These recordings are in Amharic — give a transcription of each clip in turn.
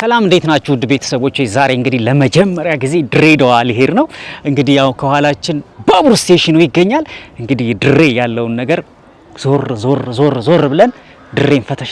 ሰላም እንዴት ናችሁ ውድ ቤተሰቦቼ? ዛሬ እንግዲህ ለመጀመሪያ ጊዜ ድሬዳዋ ልሄድ ነው። እንግዲህ ያው ከኋላችን ባቡር ስቴሽኑ ይገኛል። እንግዲህ ድሬ ያለውን ነገር ዞር ብለን ድሬን ፈተሽ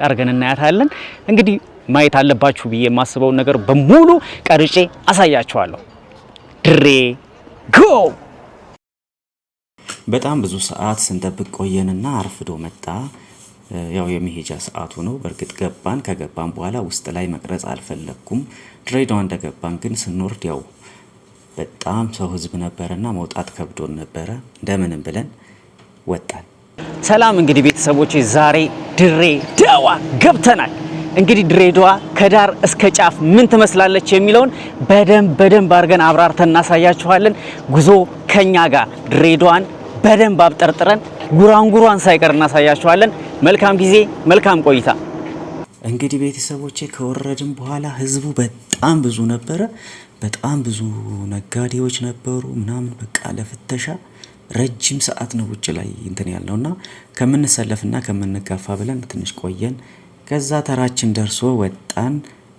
አድርገን እናያታለን። እንግዲህ ማየት አለባችሁ ብዬ የማስበውን ነገር በሙሉ ቀርጬ አሳያችኋለሁ። ድሬ ጎ! በጣም ብዙ ሰዓት ስንጠብቅ ቆየንና አርፍዶ መጣ። ያው የመሄጃ ሰዓቱ ነው። በእርግጥ ገባን። ከገባን በኋላ ውስጥ ላይ መቅረጽ አልፈለኩም። ድሬዳዋ እንደገባን ግን ስንወርድ ያው በጣም ሰው ህዝብ ነበርና መውጣት ከብዶን ነበረ። እንደምንም ብለን ወጣን። ሰላም እንግዲህ ቤተሰቦቼ ዛሬ ድሬዳዋ ገብተናል። እንግዲህ ድሬዳዋ ከዳር እስከ ጫፍ ምን ትመስላለች የሚለውን በደንብ አድርገን አብራርተን እናሳያችኋለን። ጉዞ ከኛ ጋር ድሬዳዋን በደንብ አብጠርጥረን ጉራንጉሯን ሳይቀር እናሳያችኋለን። መልካም ጊዜ፣ መልካም ቆይታ። እንግዲህ ቤተሰቦቼ ከወረድን በኋላ ህዝቡ በጣም ብዙ ነበረ። በጣም ብዙ ነጋዴዎች ነበሩ ምናምን። በቃ ለፍተሻ ረጅም ሰዓት ነው ውጭ ላይ እንትን ያልነውና ከምንሰለፍና ከምንጋፋ ብለን ትንሽ ቆየን። ከዛ ተራችን ደርሶ ወጣን።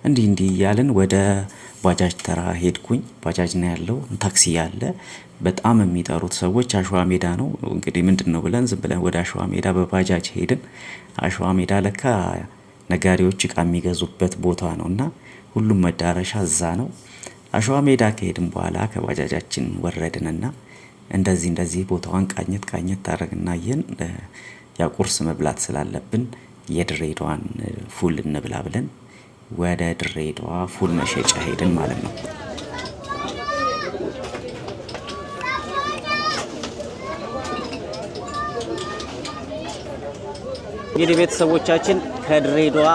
እንዲህ እያልን ወደ ባጃጅ ተራ ሄድኩኝ። ባጃጅ ነው ያለው፣ ታክሲ ያለ። በጣም የሚጠሩት ሰዎች አሸዋ ሜዳ ነው። እንግዲህ ምንድነው ብለን ዝም ብለን ወደ አሸዋ ሜዳ በባጃጅ ሄድን። አሸዋ ሜዳ ለካ ነጋዴዎች እቃ የሚገዙበት ቦታ ነውና ሁሉም መዳረሻ እዛ ነው። አሸዋ ሜዳ ከሄድን በኋላ ከባጃጃችን ወረድንና እንደዚህ ቦታዋን ቃኘት ታረግና አየን። ያ ቁርስ መብላት ስላለብን የድሬዳዋን ፉል እንብላ ብለን ወደ ድሬዳዋ ፉል መሸጫ ሄድን ማለት ነው። እንግዲህ ቤተሰቦቻችን ከድሬዳዋ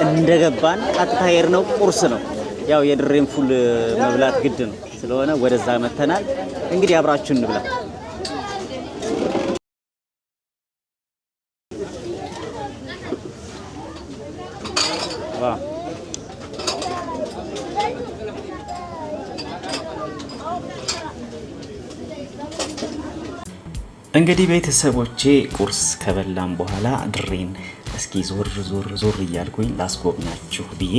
እንደገባን ቀጥታ ሄድነው ቁርስ ነው። ያው የድሬን ፉል መብላት ግድ ነው ስለሆነ ወደዛ መተናል። እንግዲህ አብራችሁን እንብላ። እንግዲህ ቤተሰቦቼ ቁርስ ከበላን በኋላ ድሬን እስኪ ዞር እያልኩኝ ላስጎብኛችሁ ብዬ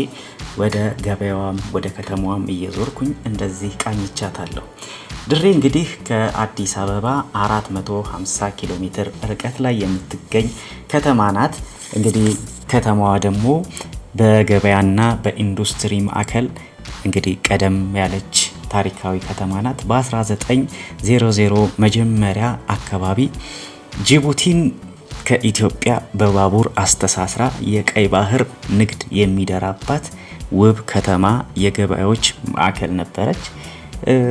ወደ ገበያዋም ወደ ከተማዋም እየዞርኩኝ እንደዚህ ቃኝቻታለሁ። ድሬ እንግዲህ ከአዲስ አበባ 450 ኪሎ ሜትር ርቀት ላይ የምትገኝ ከተማ ናት። እንግዲህ ከተማዋ ደግሞ በገበያና በኢንዱስትሪ ማዕከል እንግዲህ ቀደም ያለች ታሪካዊ ከተማ ናት። በ1900 መጀመሪያ አካባቢ ጅቡቲን ከኢትዮጵያ በባቡር አስተሳስራ የቀይ ባህር ንግድ የሚደራባት ውብ ከተማ የገበያዎች ማዕከል ነበረች።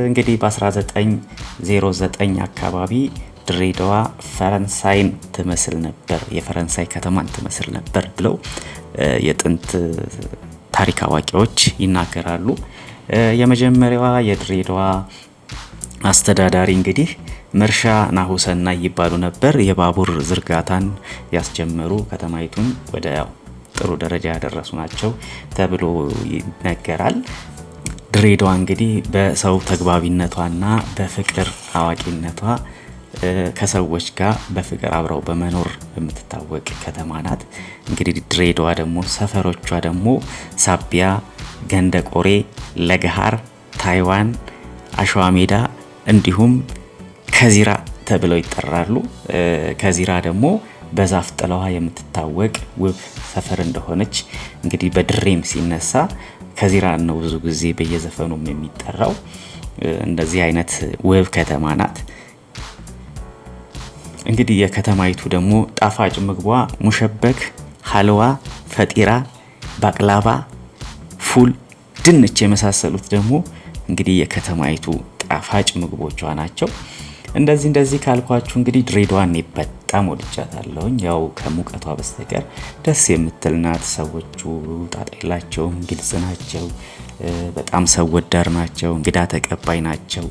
እንግዲህ በ1909 አካባቢ ድሬዳዋ ፈረንሳይን ትመስል ነበር፣ የፈረንሳይ ከተማን ትመስል ነበር ብለው የጥንት ታሪክ አዋቂዎች ይናገራሉ። የመጀመሪያዋ የድሬዳዋ አስተዳዳሪ እንግዲህ መርሻ ናሁሰና ይባሉ ነበር። የባቡር ዝርጋታን ያስጀመሩ ከተማይቱን ወደ ጥሩ ደረጃ ያደረሱ ናቸው ተብሎ ይነገራል። ድሬዳዋ እንግዲህ በሰው ተግባቢነቷና በፍቅር አዋቂነቷ ከሰዎች ጋር በፍቅር አብረው በመኖር የምትታወቅ ከተማ ናት። እንግዲህ ድሬዳዋ ደግሞ ሰፈሮቿ ደግሞ ሳቢያ፣ ገንደ ቆሬ፣ ለገሃር፣ ታይዋን፣ አሸዋ ሜዳ እንዲሁም ከዚራ ተብለው ይጠራሉ። ከዚራ ደግሞ በዛፍ ጥላዋ የምትታወቅ ውብ ሰፈር እንደሆነች እንግዲህ በድሬም ሲነሳ ከዚራ ነው ብዙ ጊዜ በየዘፈኑም የሚጠራው። እንደዚህ አይነት ውብ ከተማ ናት። እንግዲህ የከተማይቱ ደግሞ ጣፋጭ ምግቧ ሙሸበክ፣ ሀልዋ፣ ፈጢራ፣ ባቅላባ፣ ፉል፣ ድንች የመሳሰሉት ደግሞ እንግዲህ የከተማይቱ ጣፋጭ ምግቦቿ ናቸው። እንደዚህ ካልኳችሁ እንግዲህ ድሬዳዋን በጣም ወድጃታለሁኝ። ያው ከሙቀቷ በስተቀር ደስ የምትል ናት። ሰዎቹ ጣጣ የላቸውም፣ ግልጽ ናቸው፣ በጣም ሰው ወዳድ ናቸው፣ እንግዳ ተቀባይ ናቸው።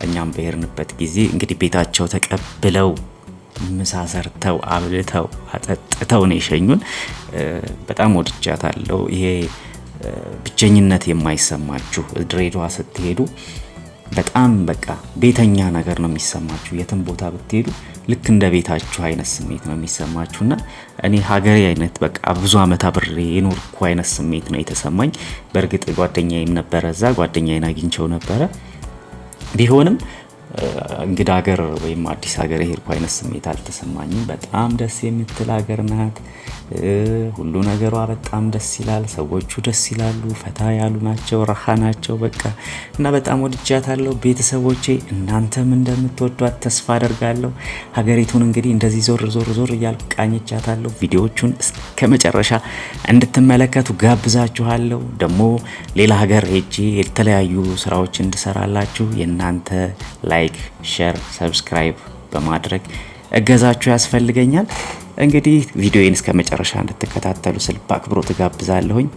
እኛም በሄድንበት ጊዜ እንግዲህ ቤታቸው ተቀብለው ምሳ ሰርተው አብልተው አጠጥተው ነው የሸኙን። በጣም ወድጃታለሁ። ይሄ ብቸኝነት የማይሰማችሁ ድሬዳዋ ስትሄዱ በጣም በቃ ቤተኛ ነገር ነው የሚሰማችሁ። የትም ቦታ ብትሄዱ ልክ እንደ ቤታችሁ አይነት ስሜት ነው የሚሰማችሁና እኔ ሀገሬ አይነት በቃ ብዙ አመት አብሬ የኖርኩ አይነት ስሜት ነው የተሰማኝ። በእርግጥ ጓደኛዬም ነበረ እዛ፣ ጓደኛዬን አግኝቼው ነበረ። ቢሆንም እንግዳ ሀገር ወይም አዲስ ሀገር የሄድኩ አይነት ስሜት አልተሰማኝም። በጣም ደስ የምትል ሀገር ናት። ሁሉ ነገሯ በጣም ደስ ይላል። ሰዎቹ ደስ ይላሉ፣ ፈታ ያሉ ናቸው፣ ረሃ ናቸው በቃ እና በጣም ወድጃታለሁ። ቤተሰቦቼ እናንተም እንደምትወዷት ተስፋ አደርጋለሁ። ሀገሪቱን እንግዲህ እንደዚህ ዞር እያልኩ ቃኝቻታለሁ። ቪዲዮዎቹን እስከ መጨረሻ እንድትመለከቱ ጋብዛችኋለሁ። ደግሞ ሌላ ሀገር ሄጄ የተለያዩ ስራዎች እንድሰራላችሁ የእናንተ ላይክ፣ ሼር፣ ሰብስክራይብ በማድረግ እገዛችሁ ያስፈልገኛል። እንግዲህ ቪዲዮዬን እስከ መጨረሻ እንድትከታተሉ ስል በአክብሮት ጋብዛለሁኝ።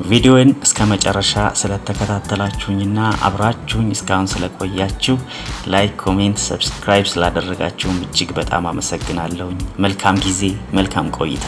ቪዲዮን እስከ መጨረሻ ስለተከታተላችሁኝና አብራችሁኝ እስካሁን ስለቆያችሁ ላይክ፣ ኮሜንት፣ ሰብስክራይብ ስላደረጋችሁም እጅግ በጣም አመሰግናለሁኝ። መልካም ጊዜ፣ መልካም ቆይታ